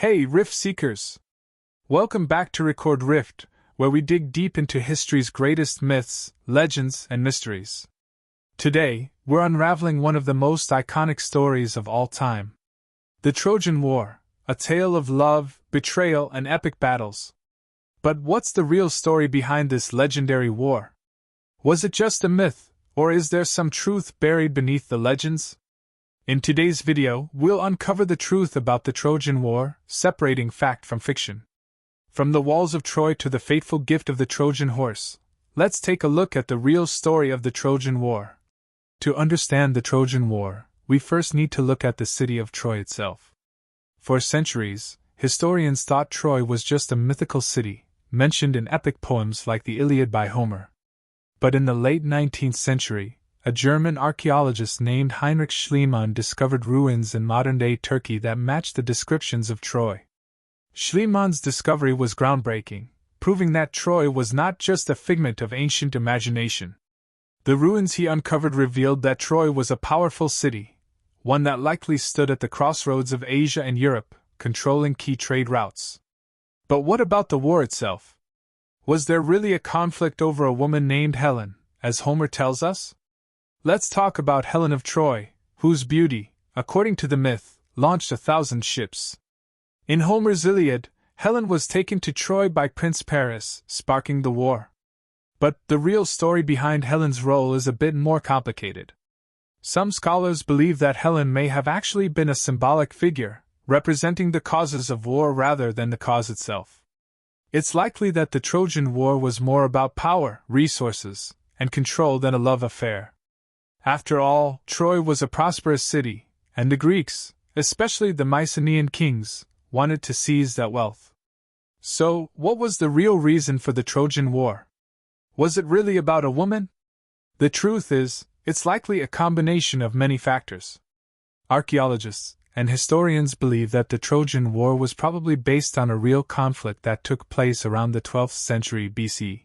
Hey, Rift Seekers! Welcome back to Record Rift, where we dig deep into history's greatest myths, legends, and mysteries. Today, we're unraveling one of the most iconic stories of all time. The Trojan War, a tale of love, betrayal, and epic battles. But what's the real story behind this legendary war? Was it just a myth, or is there some truth buried beneath the legends? In today's video, we'll uncover the truth about the Trojan War, separating fact from fiction. From the walls of Troy to the fateful gift of the Trojan Horse, let's take a look at the real story of the Trojan War. To understand the Trojan War, we first need to look at the city of Troy itself. For centuries, historians thought Troy was just a mythical city, mentioned in epic poems like the Iliad by Homer. But in the late 19th century, a German archaeologist named Heinrich Schliemann discovered ruins in modern-day Turkey that matched the descriptions of Troy. Schliemann's discovery was groundbreaking, proving that Troy was not just a figment of ancient imagination. The ruins he uncovered revealed that Troy was a powerful city, one that likely stood at the crossroads of Asia and Europe, controlling key trade routes. But what about the war itself? Was there really a conflict over a woman named Helen, as Homer tells us? Let's talk about Helen of Troy, whose beauty, according to the myth, launched 1,000 ships. In Homer's Iliad, Helen was taken to Troy by Prince Paris, sparking the war. But the real story behind Helen's role is a bit more complicated. Some scholars believe that Helen may have actually been a symbolic figure, representing the causes of war rather than the cause itself. It's likely that the Trojan War was more about power, resources, and control than a love affair. After all, Troy was a prosperous city, and the Greeks, especially the Mycenaean kings, wanted to seize that wealth. So, what was the real reason for the Trojan War? Was it really about a woman? The truth is, it's likely a combination of many factors. Archaeologists and historians believe that the Trojan War was probably based on a real conflict that took place around the 12th century BC.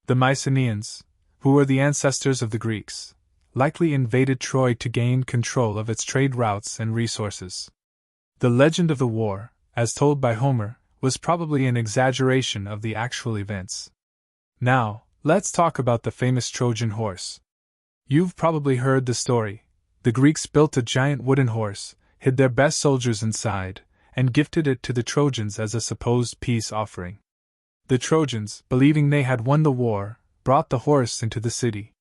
The Mycenaeans, who were the ancestors of the Greeks, likely invaded Troy to gain control of its trade routes and resources. The legend of the war, as told by Homer, was probably an exaggeration of the actual events. Now, let's talk about the famous Trojan horse. You've probably heard the story. The Greeks built a giant wooden horse, hid their best soldiers inside, and gifted it to the Trojans as a supposed peace offering. The Trojans, believing they had won the war, brought the horse into the city.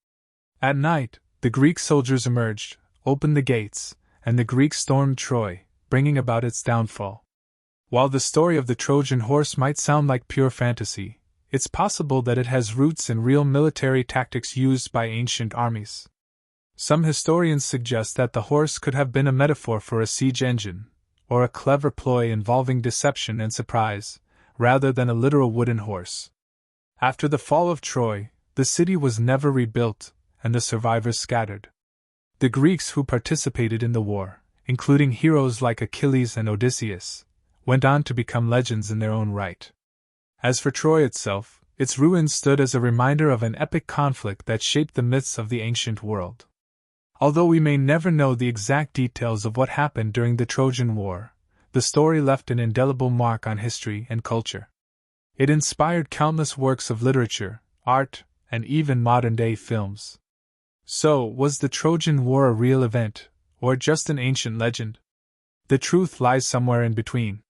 At night, the Greek soldiers emerged, opened the gates, and the Greeks stormed Troy, bringing about its downfall. While the story of the Trojan horse might sound like pure fantasy, it's possible that it has roots in real military tactics used by ancient armies. Some historians suggest that the horse could have been a metaphor for a siege engine, or a clever ploy involving deception and surprise, rather than a literal wooden horse. After the fall of Troy, the city was never rebuilt, and the survivors scattered. The Greeks who participated in the war, including heroes like Achilles and Odysseus, went on to become legends in their own right. As for Troy itself, its ruins stood as a reminder of an epic conflict that shaped the myths of the ancient world. Although we may never know the exact details of what happened during the Trojan War, the story left an indelible mark on history and culture. It inspired countless works of literature, art, and even modern-day films. So, was the Trojan War a real event, or just an ancient legend? The truth lies somewhere in between.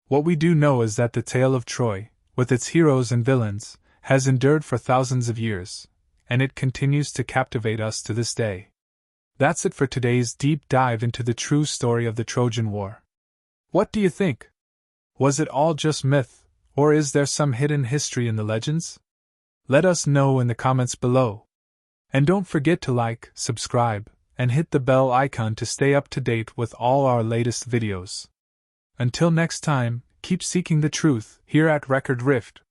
What we do know is that the tale of Troy, with its heroes and villains, has endured for thousands of years, and it continues to captivate us to this day. That's it for today's deep dive into the true story of the Trojan War. What do you think? Was it all just myth, or is there some hidden history in the legends? Let us know in the comments below. And don't forget to like, subscribe, and hit the bell icon to stay up to date with all our latest videos. Until next time, keep seeking the truth here at Record Rift.